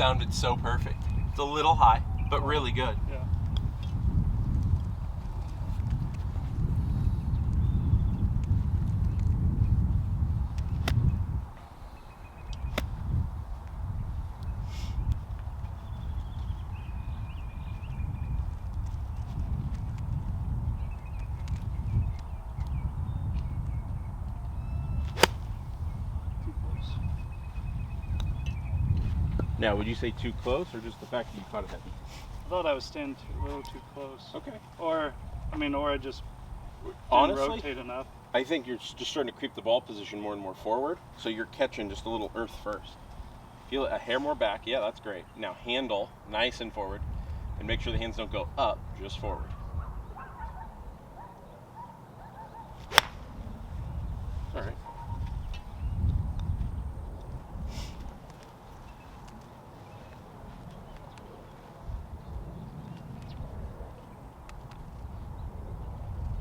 sounded so perfect. It's a little high, but really good. Yeah. Now, would you say too close, or just the fact that you caught it heavy? I thought I was standing a little too close. Okay. Or I just Honestly, didn't rotate enough. I think you're just starting to creep the ball position more and more forward, so you're catching just a little earth first. Feel it a hair more back. Yeah, that's great. Now handle nice and forward, and make sure the hands don't go up, just forward. All right.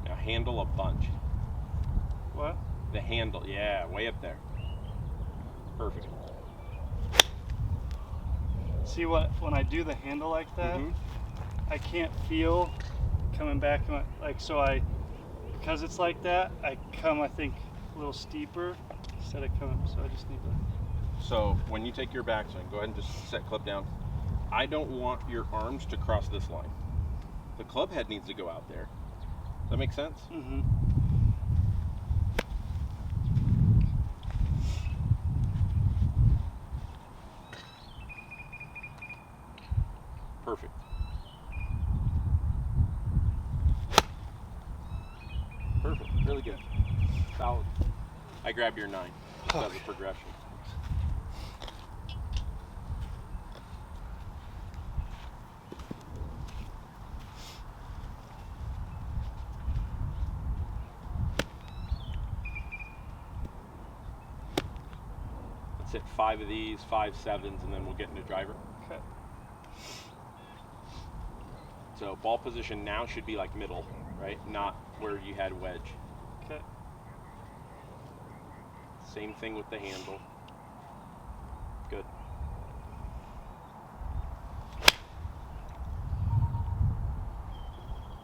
Now handle a bunch. What? The handle, yeah, way up there. Perfect. See when I do the handle like that, Mhm. I can't feel coming back because it's like that, I come, I think, a little steeper instead of coming, so I just need to. So when you take your backswing, go ahead and just set club down. I don't want your arms to cross this line. The club head needs to go out there. Does that make sense? Mm-hmm. Perfect. Perfect, really good. Solid. I grab your 9 as a progression. Let's hit 5 of these, 5 7s, and then we'll get into driver. Okay. So ball position now should be like middle, right? Not where you had wedge. Okay. Same thing with the handle. Good.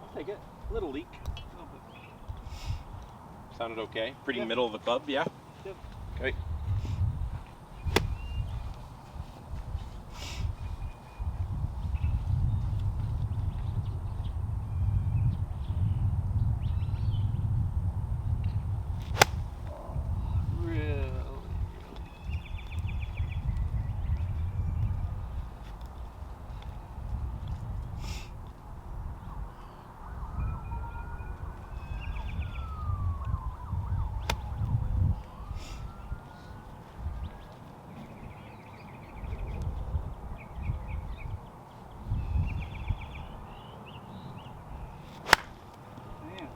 I'll take it. A little leak. A little bit. Sounded okay? Pretty Yep. middle of the club, yeah? Yep. Okay. Really. Man.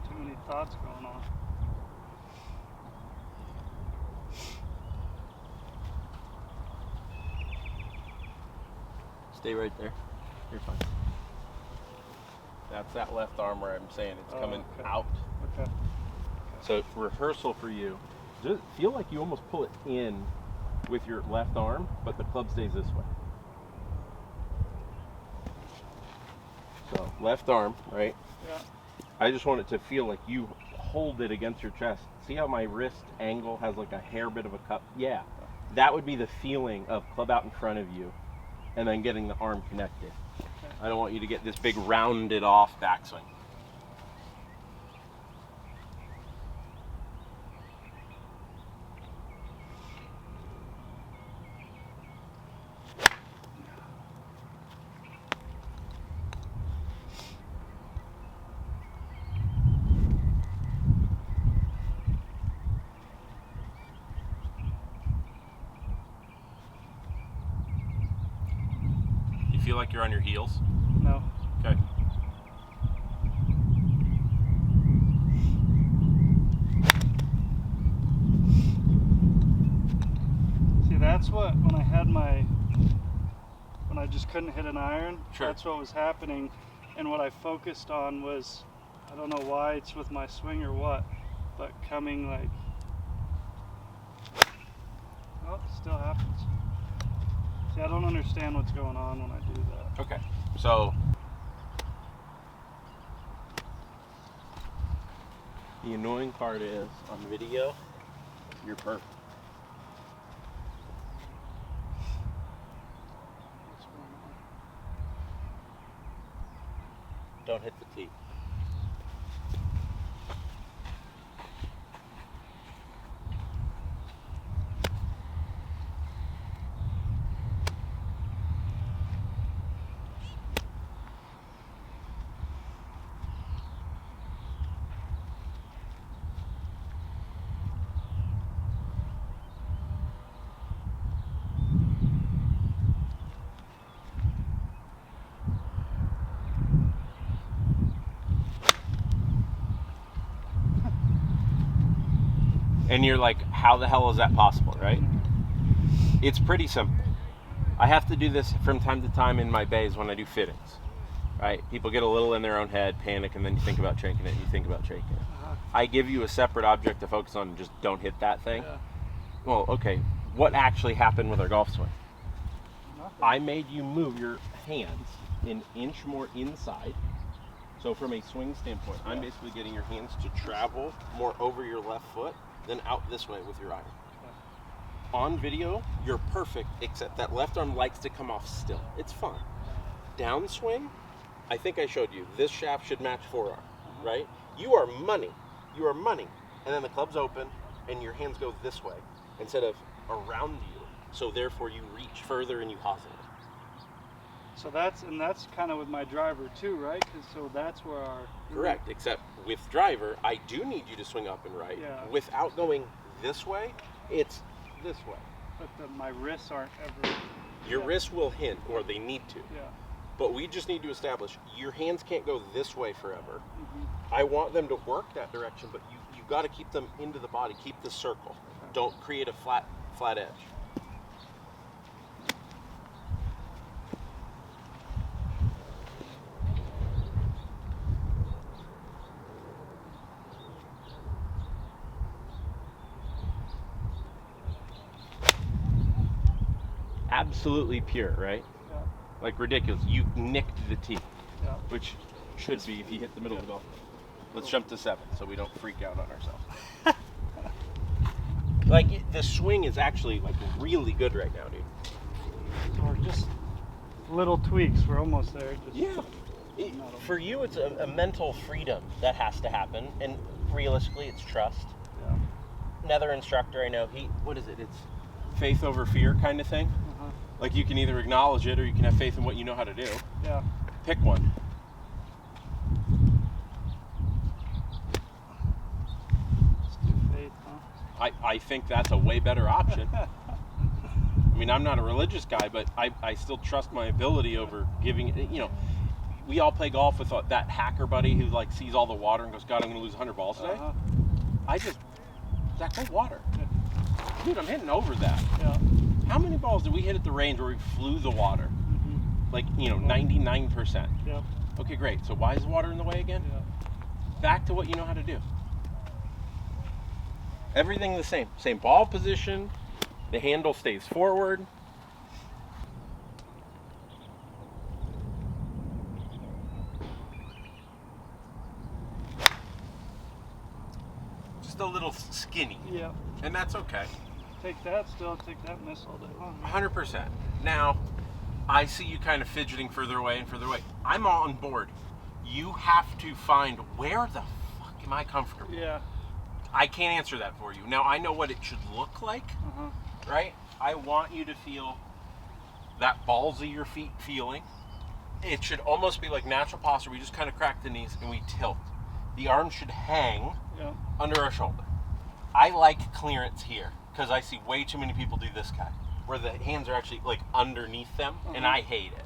Too many thoughts going on. Stay right there. You're fine. That's that left arm where I'm saying it's coming okay. out. Okay. So rehearsal for you. Just feel like you almost pull it in with your left arm, but the club stays this way. So left arm, right? Yeah. I just want it to feel like you hold it against your chest. See how my wrist angle has like a hair bit of a cup? Yeah. That would be the feeling of club out in front of you and then getting the arm connected. Okay. I don't want you to get this big rounded off backswing. You feel like you're on your heels? No. Okay. See, that's what, when I just couldn't hit an iron, Sure. That's what was happening. And what I focused on was, I don't know why it's with my swing or what, but coming like, I Oh, it still happens. See, I don't understand what's going on when I do that. Okay, so the annoying part is on video, you're perfect. What's going on? Don't hit the tee. And you're like, how the hell is that possible, right? It's pretty simple. I have to do this from time to time in my bays when I do fittings, right? People get a little in their own head, panic, and then you think about shaking it, and you think about shaking it. I give you a separate object to focus on and just don't hit that thing. Yeah. Well, okay, what actually happened with our golf swing? Nothing. I made you move your hands an inch more inside. So from a swing standpoint, I'm basically getting your hands to travel more over your left foot than out this way with your iron. On video, you're perfect, except that left arm likes to come off still. It's fine. Downswing, I think I showed you, this shaft should match forearm, right? You are money. You are money. And then the club's open, and your hands go this way instead of around you. So therefore, you reach further and you hosel it. So that's kind of with my driver too, right? 'Cause so that's where our Correct, except with driver, I do need you to swing up and right. Yeah. Without going this way, it's this way. But my wrists aren't ever. Your wrists will hint, or they need to. Yeah. But we just need to establish your hands can't go this way forever. Mm-hmm. I want them to work that direction, but you got to keep them into the body. Keep the circle. Okay. Don't create a flat edge. Absolutely pure, right? Yeah. Like ridiculous. You nicked the tee, Yeah. which should be if you hit the middle of the golf. Let's jump to 7 so we don't freak out on ourselves. Like the swing is actually like really good right now, dude. So we're just little tweaks. We're almost there. Just Yeah. For you, it's a mental freedom that has to happen, and realistically, it's trust. Yeah. Another instructor I know, what is it? It's faith over fear kind of thing. Uh-huh. Like you can either acknowledge it or you can have faith in what you know how to do. Yeah. Pick one. Let's do faith, huh? I think that's a way better option. I mean, I'm not a religious guy, but I still trust my ability over giving, you know, we all play golf with that hacker buddy who like sees all the water and goes, God, I'm going to lose 100 balls today. Uh-huh. Zach, go water. Dude, I'm hitting over that. Yeah. How many balls did we hit at the range where we flew the water? Mm-hmm. Like, 99%. Yep. Okay, great. So why is the water in the way again? Yeah. Back to what you know how to do. Everything the same. Same ball position. The handle stays forward. Just a little skinny. Yeah. And that's okay. Take that still. Take that miss all day long. 100%. Now, I see you kind of fidgeting further away and further away. I'm all on board. You have to find where the fuck am I comfortable? Yeah. I can't answer that for you. Now, I know what it should look like, Uh-huh. right? I want you to feel that balls of your feet feeling. It should almost be like natural posture. We just kind of crack the knees and we tilt. The arms should hang Yeah. under our shoulder. I like clearance here because I see way too many people do this guy, where the hands are actually like underneath them, and Uh-huh. I hate it.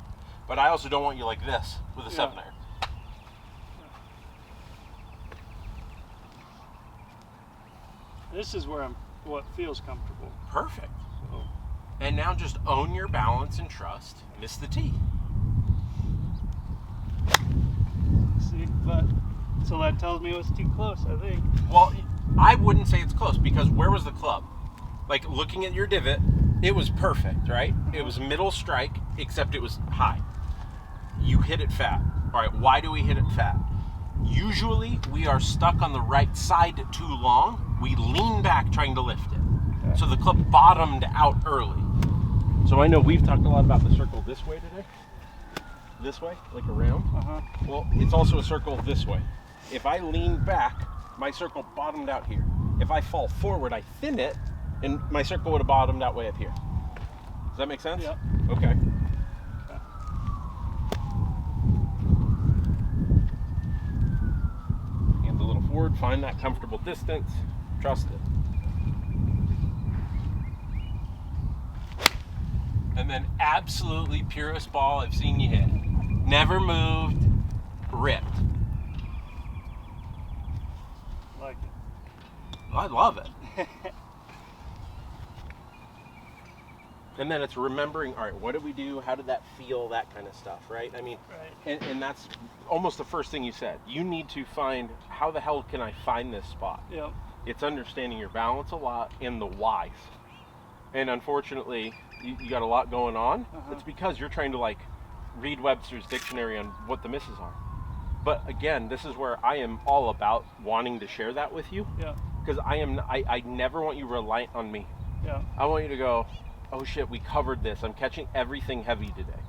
But I also don't want you like this with a 7 iron. This is where what feels comfortable. Perfect. So, And now just own your balance and trust. Miss the tee. see, but so that tells me it was too close, I think. Well, I wouldn't say it's close because where was the club? like looking at your divot, it was perfect, right? It was middle strike, except it was high. You hit it fat. All right, why do we hit it fat? Usually we are stuck on the right side too long. We lean back trying to lift it. Okay. So the club bottomed out early. So I know we've talked a lot about the circle this way today. This way, like around. Well, it's also a circle this way. If I lean back, my circle bottomed out here. If I fall forward, I thin it, and my circle would have bottomed out way up here. Does that make sense? Yep. Okay. Hands a little forward, find that comfortable distance, trust it. And then absolutely purest ball I've seen you hit. Never moved, ripped. Like it. I love it. And then it's remembering, all right, what did we do? How did that feel? That kind of stuff, right? I mean, right. And that's almost the first thing you said. You need to find, how the hell can I find this spot? Yep. It's understanding your balance a lot and the whys. And unfortunately, you got a lot going on. It's because you're trying to like read Webster's dictionary on what the misses are. But again, this is where I am all about wanting to share that with you. Yeah. Because I never want you reliant on me. Yeah. I want you to go, oh shit, we covered this. I'm catching everything heavy today.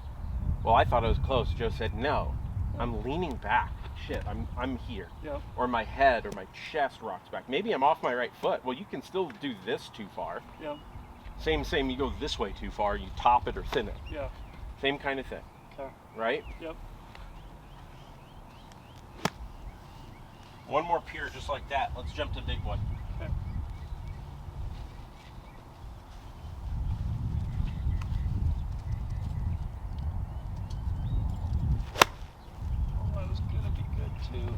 Well, I thought I was close. Joe said, no, I'm leaning back. Shit, I'm here. Yeah. Or my head or my chest rocks back. Maybe I'm off my right foot. Well, you can still do this too far. Yeah. Same, you go this way too far, you top it or thin it. Yeah. Same kind of thing. Okay. Right? Yep. One more pier just like that. Let's jump to big boy. Okay. Oh, that was gonna be good too.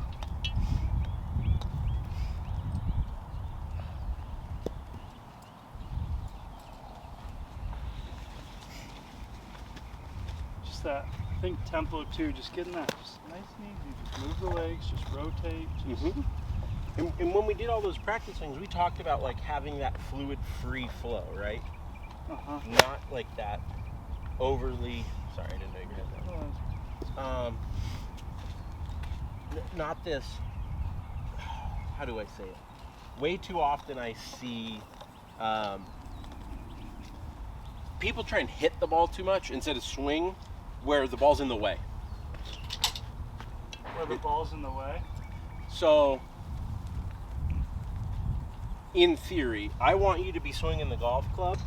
Just that, I think tempo too, just getting that just nice and easy. Just move the legs, just rotate. Just And when we did all those practice things, we talked about like having that fluid free flow, right? Not like that overly, sorry, I didn't know you had that. Not this, how do I say it? Way too often I see people try and hit the ball too much instead of swing where the ball's in the way. Where the ball's in the way? So, in theory, I want you to be swinging the golf club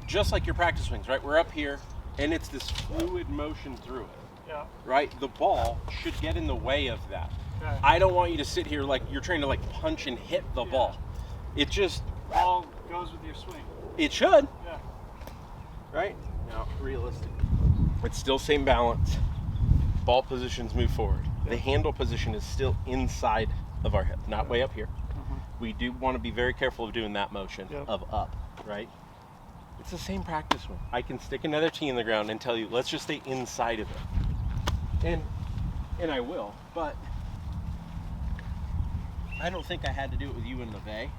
just like your practice swings, right? We're up here, and it's this fluid motion through it. Yeah. Right? The ball should get in the way of that. Okay. I don't want you to sit here like you're trying to like punch and hit the ball. It just Ball goes with your swing. it should, Yeah. right? Now, realistically, it's still same balance. Ball positions move forward. The handle position is still inside of our hip, not way up here. We do want to be very careful of doing that motion of up, right? It's the same practice swing. I can stick another tee in the ground and tell you, let's just stay inside of it. And I will, but I don't think I had to do it with you in the bay.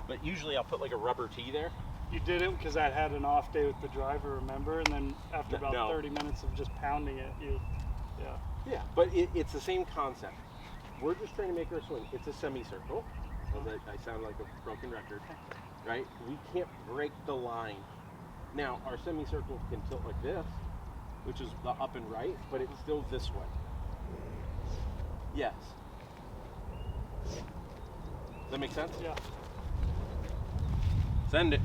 But usually I'll put like a rubber tee there. You did it because I had an off day with the driver, remember? And then after about 30 minutes of just pounding it, Yeah, but it's the same concept. We're just trying to make our swing. It's a semicircle. I sound like a broken record, right? We can't break the line. Now, our semicircle can tilt like this, which is the up and right, but it's still this way. Yes. Does that make sense? Yeah. Send it.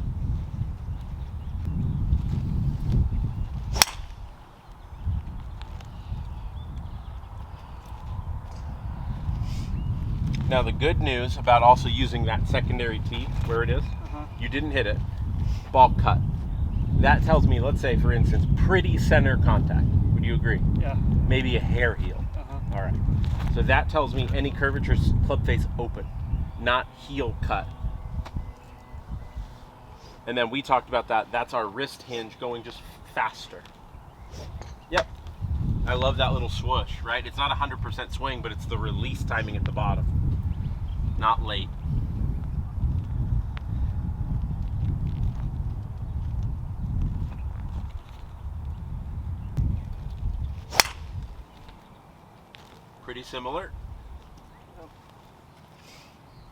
Now the good news about also using that secondary tee where it is, you didn't hit it, ball cut. That tells me, let's say for instance, pretty center contact. Would you agree? Yeah. Maybe a hair heel. All right. So that tells me any curvature, club face open, not heel cut. And then we talked about that. That's our wrist hinge going just faster. Yep. I love that little swoosh, right? It's not 100% swing, but it's the release timing at the bottom. Not late. Pretty similar. Yep.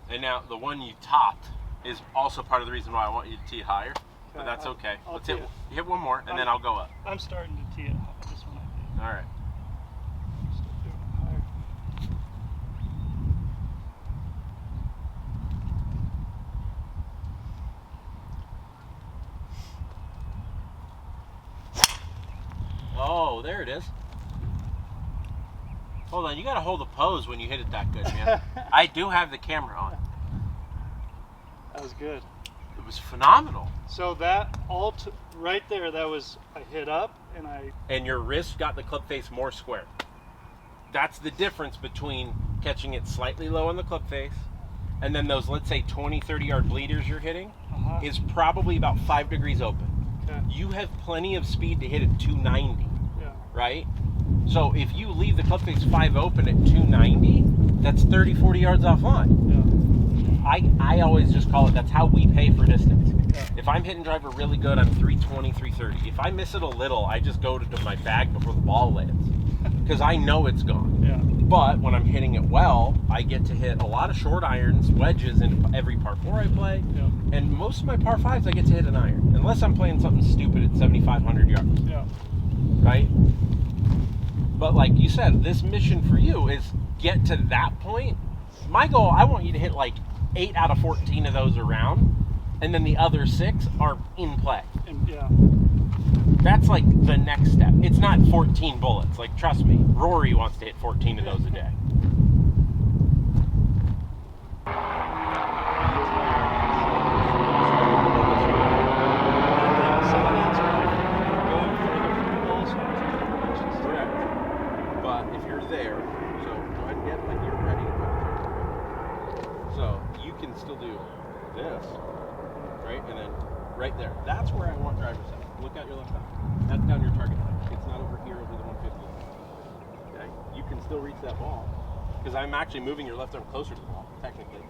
And now the one you topped is also part of the reason why I want you to tee higher. But that's okay. I'll Let's tee hit one more, and then I'll go up. I'm starting to tee it high. This one I did. All right. Start doing it higher. Oh, there it is. Hold on, you gotta hold the pose when you hit it that good, man. I do have the camera on. That was good. It was phenomenal. So that right there, that was, I hit up and And your wrist got the club face more square. That's the difference between catching it slightly low on the club face and then those, let's say, 20, 30-yard bleeders you're hitting is probably about 5 degrees open. Okay. You have plenty of speed to hit at 290, Yeah. right? So if you leave the club face 5 open at 290, that's 30, 40 yards offline. Yeah. I always just call it, that's how we pay for distance. Yeah. If I'm hitting driver really good, I'm 320, 330. If I miss it a little, I just go to my bag before the ball lands because I know it's gone. Yeah. But when I'm hitting it well, I get to hit a lot of short irons, wedges into every par 4 I play. Yeah. And most of my par 5s I get to hit an iron, unless I'm playing something stupid at 7,500 yards. Yeah. Right? But like you said, this mission for you is get to that point. My goal, I want you to hit like 8 out of 14 of those around, and then the other 6 are in play. And yeah. That's like the next step. It's not 14 bullets. Like, trust me, Rory wants to hit 14 of those a day. But if you're there, so go ahead and get like you're ready to go. So you can still do this, right? And then right there. That's where I want drivers at. Look out your left eye. That's down your target line. It's not over here over the 150 line. Okay? You can still reach that ball because I'm actually moving your left arm closer to the ball, technically.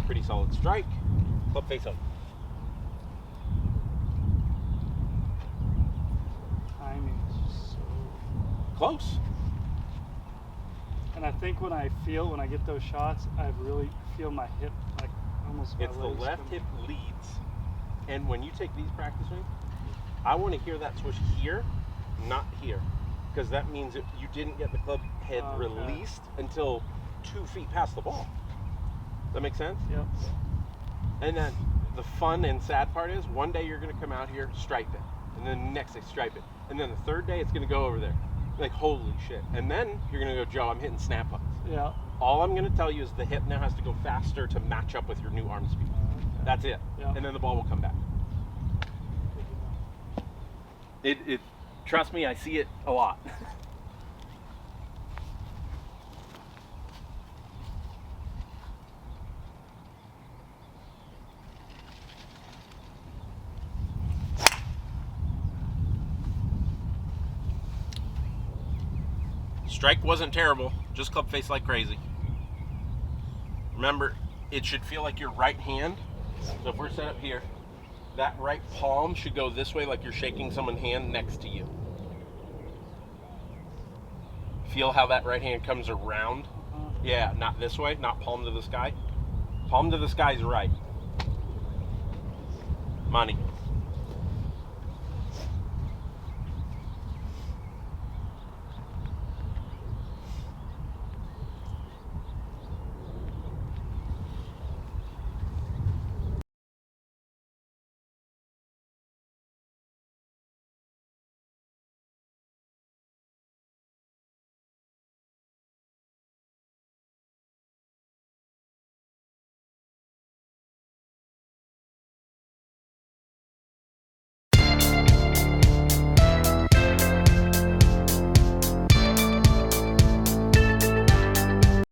Pretty solid strike. Club face up. Timing is just so. Close. And I think when I get those shots, I really feel my hip, like almost my It's the legs left come- hip leads. And when you take these practice swings, I want to hear that swish here, not here. Because that means that you didn't get the club head Okay. released until 2 feet past the ball. Does that make sense? Yep. And then the fun and sad part is one day you're going to come out here, stripe it. And then the next day, stripe it. And then the third day, it's going to go over there. Like, holy shit. And then you're going to go, Joe, I'm hitting snap ups. Yeah. All I'm going to tell you is the hip now has to go faster to match up with your new arm speed. That's it. Yeah. And then the ball will come back. It trust me, I see it a lot. Strike wasn't terrible, just club face like crazy. Remember, it should feel like your right hand. So if we're set up here, that right palm should go this way like you're shaking someone's hand next to you. Feel how that right hand comes around? Yeah, not this way, not palm to the sky. Palm to the sky is right. Money.